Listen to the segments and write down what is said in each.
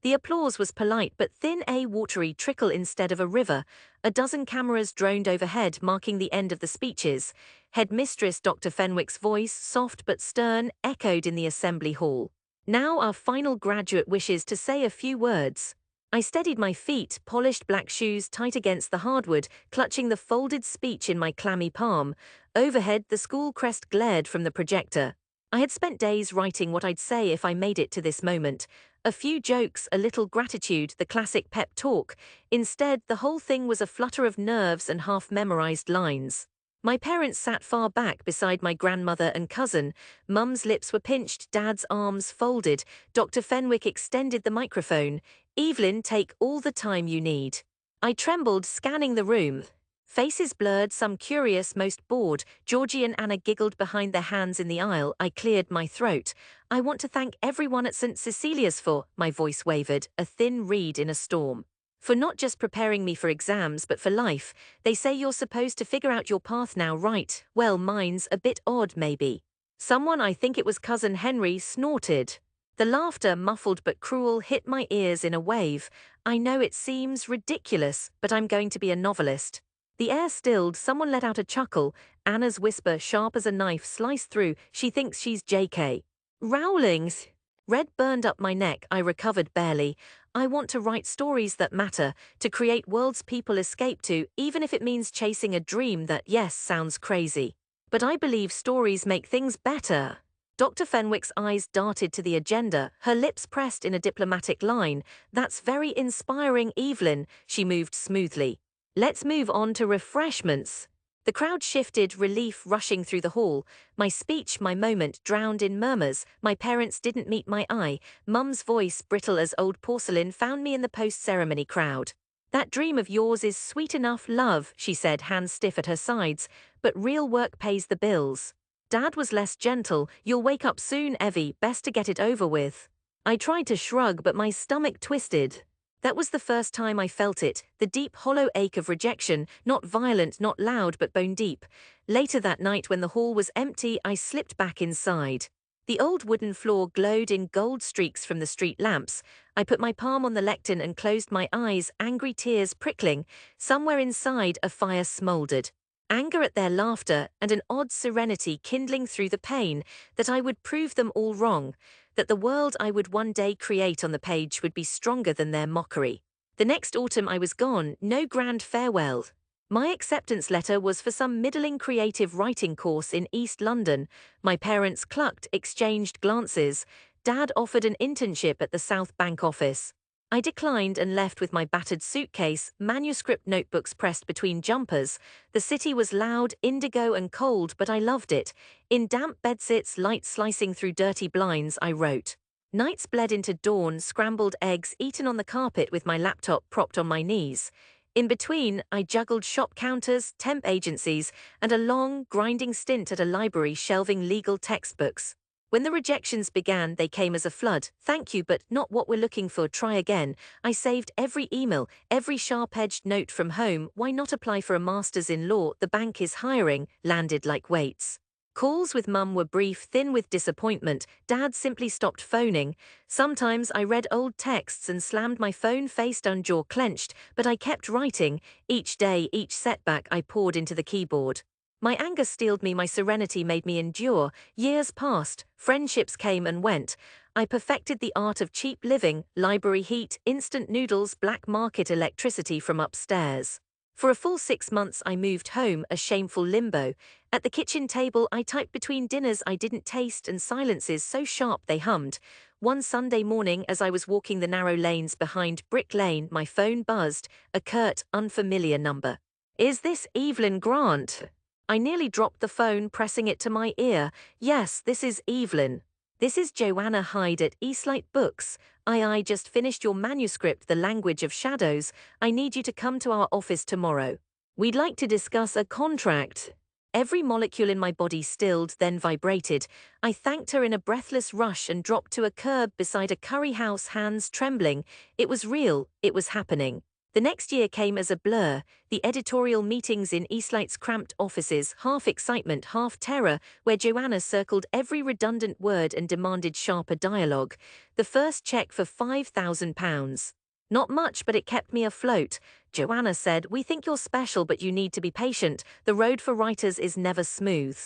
The applause was polite but thin, a watery trickle instead of a river. A dozen cameras droned overhead, marking the end of the speeches. Headmistress Dr. Fenwick's voice, soft but stern, echoed in the assembly hall. Now our final graduate wishes to say a few words. I steadied my feet, polished black shoes tight against the hardwood, clutching the folded speech in my clammy palm. Overhead, the school crest glared from the projector. I had spent days writing what I'd say if I made it to this moment. A few jokes, a little gratitude, the classic pep talk. Instead, the whole thing was a flutter of nerves and half-memorized lines. My parents sat far back beside my grandmother and cousin. Mum's lips were pinched, Dad's arms folded. Dr. Fenwick extended the microphone. "Evelyn, take all the time you need." I trembled, scanning the room. Faces blurred, some curious, most bored. Georgie and Anna giggled behind their hands in the aisle. I cleared my throat. "I want to thank everyone at St. Cecilia's for," my voice wavered, a thin reed in a storm. "For not just preparing me for exams, but for life. They say you're supposed to figure out your path now, right? Well, mine's a bit odd, maybe." Someone, I think it was Cousin Henry, snorted. The laughter, muffled but cruel, hit my ears in a wave. "I know it seems ridiculous, but I'm going to be a novelist." The air stilled, someone let out a chuckle. Anna's whisper, sharp as a knife, sliced through. "She thinks she's JK. Rowling's." Red burned up my neck, I recovered barely. "I want to write stories that matter, to create worlds people escape to, even if it means chasing a dream that, yes, sounds crazy. But I believe stories make things better." Dr. Fenwick's eyes darted to the agenda, her lips pressed in a diplomatic line. "That's very inspiring, Evelyn." She moved smoothly. "Let's move on to refreshments." The crowd shifted, relief rushing through the hall. My speech, my moment, drowned in murmurs. My parents didn't meet my eye. Mum's voice, brittle as old porcelain, found me in the post-ceremony crowd. "That dream of yours is sweet enough, love," she said, hands stiff at her sides, "but real work pays the bills." Dad was less gentle. "You'll wake up soon, Evie, best to get it over with." I tried to shrug, but my stomach twisted. That was the first time I felt it, the deep, hollow ache of rejection, not violent, not loud, but bone deep. Later that night, when the hall was empty, I slipped back inside. The old wooden floor glowed in gold streaks from the street lamps. I put my palm on the lectern and closed my eyes, angry tears prickling. Somewhere inside, a fire smoldered. Anger at their laughter, and an odd serenity kindling through the pain, that I would prove them all wrong, that the world I would one day create on the page would be stronger than their mockery. The next autumn I was gone, no grand farewell. My acceptance letter was for some middling creative writing course in East London. My parents clucked, exchanged glances. Dad offered an internship at the South Bank office. I declined and left with my battered suitcase, manuscript notebooks pressed between jumpers. The city was loud, indigo and cold, but I loved it. In damp bedsits, light slicing through dirty blinds, I wrote. Nights bled into dawn, scrambled eggs eaten on the carpet with my laptop propped on my knees. In between, I juggled shop counters, temp agencies, and a long, grinding stint at a library shelving legal textbooks. When the rejections began, they came as a flood. "Thank you, but not what we're looking for, try again." I saved every email, every sharp-edged note from home. "Why not apply for a master's in law? The bank is hiring," landed like weights. Calls with Mum were brief, thin with disappointment. Dad simply stopped phoning. Sometimes I read old texts and slammed my phone face down, jaw clenched, but I kept writing. Each day, each setback, I poured into the keyboard. My anger steeled me, my serenity made me endure. Years passed, friendships came and went. I perfected the art of cheap living, library heat, instant noodles, black market electricity from upstairs. For a full 6 months I moved home, a shameful limbo. At the kitchen table I typed between dinners I didn't taste and silences so sharp they hummed. One Sunday morning as I was walking the narrow lanes behind Brick Lane, my phone buzzed, a curt, unfamiliar number. "Is this Evelyn Grant?" I nearly dropped the phone, pressing it to my ear. "Yes, this is Evelyn." "This is Joanna Hyde at Eastlight Books. I just finished your manuscript, The Language of Shadows. I need you to come to our office tomorrow. We'd like to discuss a contract." Every molecule in my body stilled, then vibrated. I thanked her in a breathless rush and dropped to a curb beside a curry house, hands trembling. It was real, it was happening. The next year came as a blur, the editorial meetings in Eastlight's cramped offices, half excitement, half terror, where Joanna circled every redundant word and demanded sharper dialogue. The first check for £5,000. Not much, but it kept me afloat. Joanna said, "We think you're special, but you need to be patient. The road for writers is never smooth."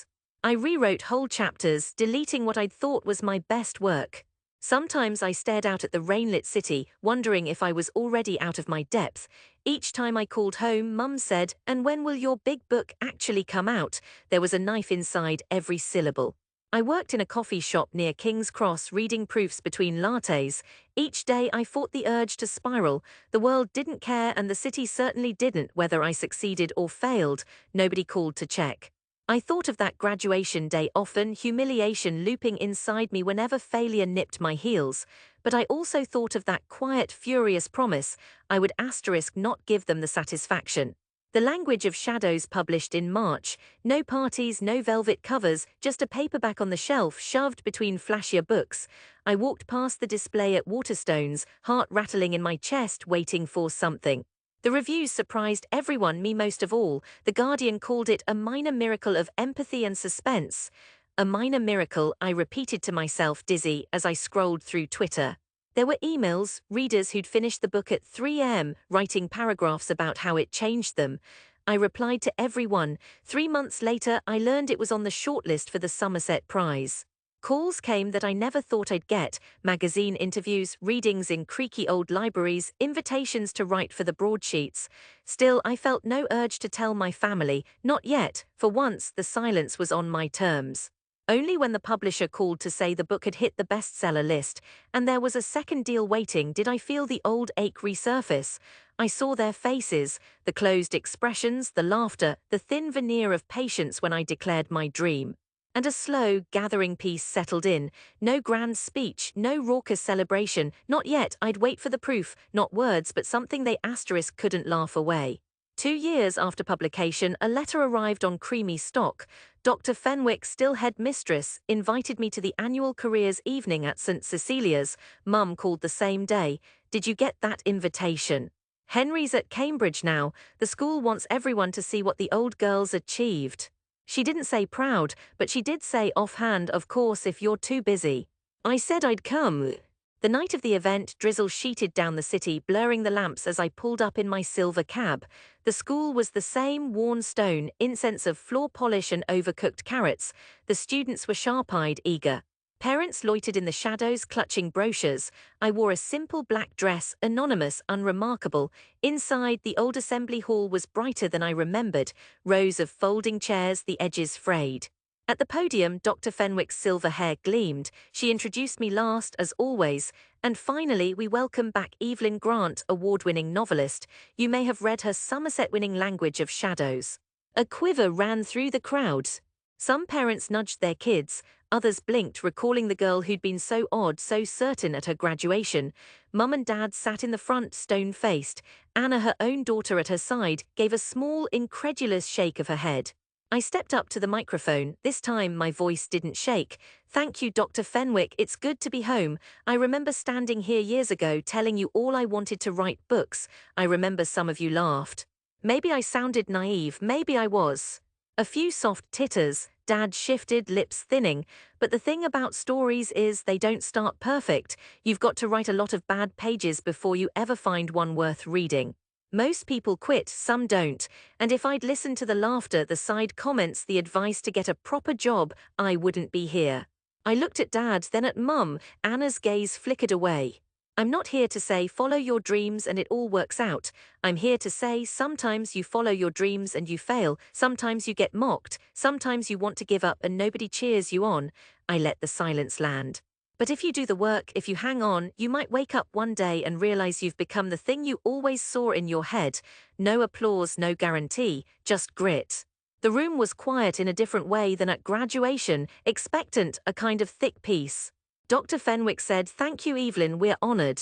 I rewrote whole chapters, deleting what I'd thought was my best work. Sometimes I stared out at the rainlit city, wondering if I was already out of my depth. Each time I called home, Mum said, "And when will your big book actually come out?" There was a knife inside every syllable. I worked in a coffee shop near King's Cross reading proofs between lattes. Each day I fought the urge to spiral. The world didn't care and the city certainly didn't whether I succeeded or failed. Nobody called to check. I thought of that graduation day often, humiliation looping inside me whenever failure nipped my heels. But I also thought of that quiet, furious promise I would not give them the satisfaction. The Language of Shadows published in March. No parties, no velvet covers, just a paperback on the shelf shoved between flashier books. I walked past the display at Waterstones, heart rattling in my chest, waiting for something. The reviews surprised everyone, me most of all. The Guardian called it a minor miracle of empathy and suspense. A minor miracle, I repeated to myself, dizzy, as I scrolled through Twitter. There were emails, readers who'd finished the book at 3 a.m., writing paragraphs about how it changed them. I replied to everyone. 3 months later, I learned it was on the shortlist for the Somerset Prize. Calls came that I never thought I'd get: magazine interviews, readings in creaky old libraries, invitations to write for the broadsheets. Still, I felt no urge to tell my family, not yet. For once, the silence was on my terms. Only when the publisher called to say the book had hit the bestseller list, and there was a second deal waiting, did I feel the old ache resurface. I saw their faces, the closed expressions, the laughter, the thin veneer of patience when I declared my dream. And a slow, gathering peace settled in. No grand speech, no raucous celebration, not yet. I'd wait for the proof, not words, but something they couldn't laugh away. 2 years after publication, a letter arrived on creamy stock. Dr. Fenwick, still headmistress, invited me to the annual careers evening at St. Cecilia's. Mum called the same day. "Did you get that invitation?" "Henry's at Cambridge now. The school wants everyone to see what the old girl's achieved." She didn't say proud, but she did say offhand, "Of course, if you're too busy." I said I'd come. The night of the event, drizzle sheeted down the city, blurring the lamps as I pulled up in my silver cab. The school was the same worn stone, incense of floor polish and overcooked carrots. The students were sharp-eyed, eager. Parents loitered in the shadows, clutching brochures. I wore a simple black dress, anonymous, unremarkable. Inside, the old assembly hall was brighter than I remembered. Rows of folding chairs, the edges frayed. At the podium, Dr. Fenwick's silver hair gleamed. She introduced me last, as always. And finally, we welcome back Evelyn Grant, award-winning novelist. You may have read her Somerset-winning Language of Shadows. A quiver ran through the crowds. Some parents nudged their kids, others blinked, recalling the girl who'd been so odd, so certain at her graduation. Mum and Dad sat in the front, stone-faced. Anna, her own daughter at her side, gave a small, incredulous shake of her head. I stepped up to the microphone. This time my voice didn't shake. "Thank you, Dr. Fenwick, it's good to be home. I remember standing here years ago telling you all I wanted to write books. I remember some of you laughed. Maybe I sounded naive, maybe I was." A few soft titters. Dad shifted, lips thinning. "But the thing about stories is they don't start perfect. You've got to write a lot of bad pages before you ever find one worth reading. Most people quit, some don't. And if I'd listened to the laughter, the side comments, the advice to get a proper job, I wouldn't be here." I looked at Dad, then at Mum. Anna's gaze flickered away. "I'm not here to say follow your dreams and it all works out. I'm here to say sometimes you follow your dreams and you fail, sometimes you get mocked, sometimes you want to give up and nobody cheers you on." I let the silence land. "But if you do the work, if you hang on, you might wake up one day and realize you've become the thing you always saw in your head. No applause, no guarantee, just grit." The room was quiet in a different way than at graduation, expectant, a kind of thick peace. Dr. Fenwick said, "Thank you, Evelyn, we're honored."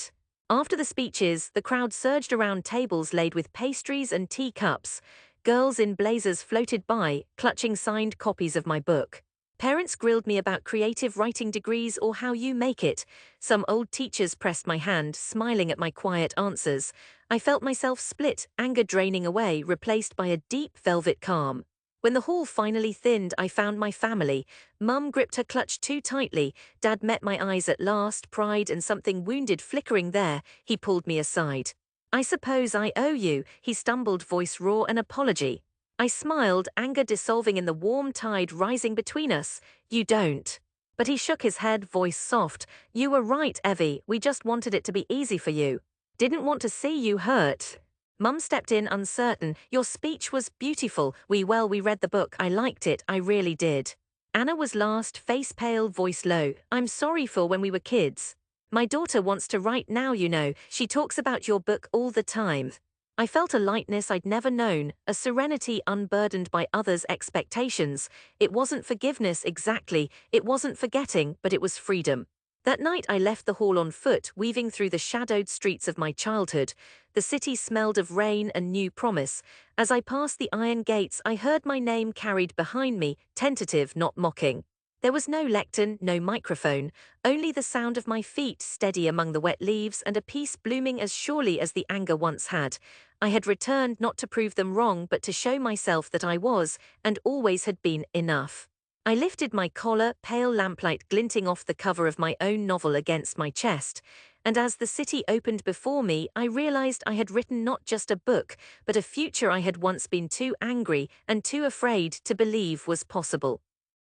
After the speeches, the crowd surged around tables laid with pastries and teacups. Girls in blazers floated by, clutching signed copies of my book. Parents grilled me about creative writing degrees or how you make it. Some old teachers pressed my hand, smiling at my quiet answers. I felt myself split, anger draining away, replaced by a deep velvet calm. When the hall finally thinned, I found my family. Mum gripped her clutch too tightly. Dad met my eyes at last, pride and something wounded flickering there. He pulled me aside. I suppose I owe you, he stumbled, voice raw, an apology. I smiled, anger dissolving in the warm tide rising between us. You don't. But he shook his head, voice soft. You were right, Evie, we just wanted it to be easy for you. Didn't want to see you hurt. Mum stepped in uncertain. Your speech was beautiful. We read the book. I liked it. I really did. Anna was last, face pale, voice low. I'm sorry for when we were kids. My daughter wants to write now, you know. She talks about your book all the time. I felt a lightness I'd never known, a serenity unburdened by others' expectations. It wasn't forgiveness exactly, it wasn't forgetting, but it was freedom. That night I left the hall on foot, weaving through the shadowed streets of my childhood. The city smelled of rain and new promise. As I passed the iron gates, I heard my name carried behind me, tentative, not mocking. There was no lectern, no microphone, only the sound of my feet steady among the wet leaves and a peace blooming as surely as the anger once had. I had returned not to prove them wrong but to show myself that I was, and always had been, enough. I lifted my collar, pale lamplight glinting off the cover of my own novel against my chest, and as the city opened before me, I realized I had written not just a book, but a future I had once been too angry and too afraid to believe was possible.